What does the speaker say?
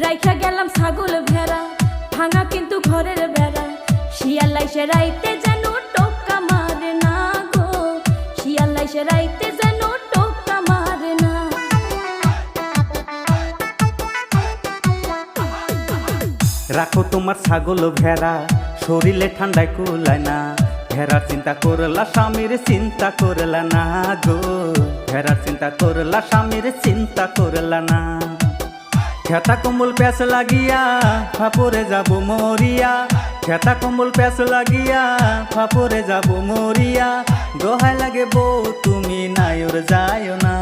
রাইখা গেলাম ছাগল ভেড়া, ভাঙা কিন্তু ঘরের বেড়া। শিয়াল আইসে রাইতে যেন টোকা মারে না গো, শিয়াল আইসে রাইতে যেন টোকা মারে না। রাখো তোমার ছাগল ভেড়া, শরীরে ঠান্ডায় কুলায় না। ভেড়ার চিন্তা করলা স্বামীর চিন্তা করলা না গো, ভেড়ার চিন্তা করলা স্বামীর চিন্তা করলা না। খেতা কম্বল প্যাস লাগিয়া ফাপরে যাব মরিয়া, খেতা কম্বল প্যাস লাগিয়া ফাপরে যাব মরিয়া। দোহাই লাগে বউ তুমি নায়র যায় না।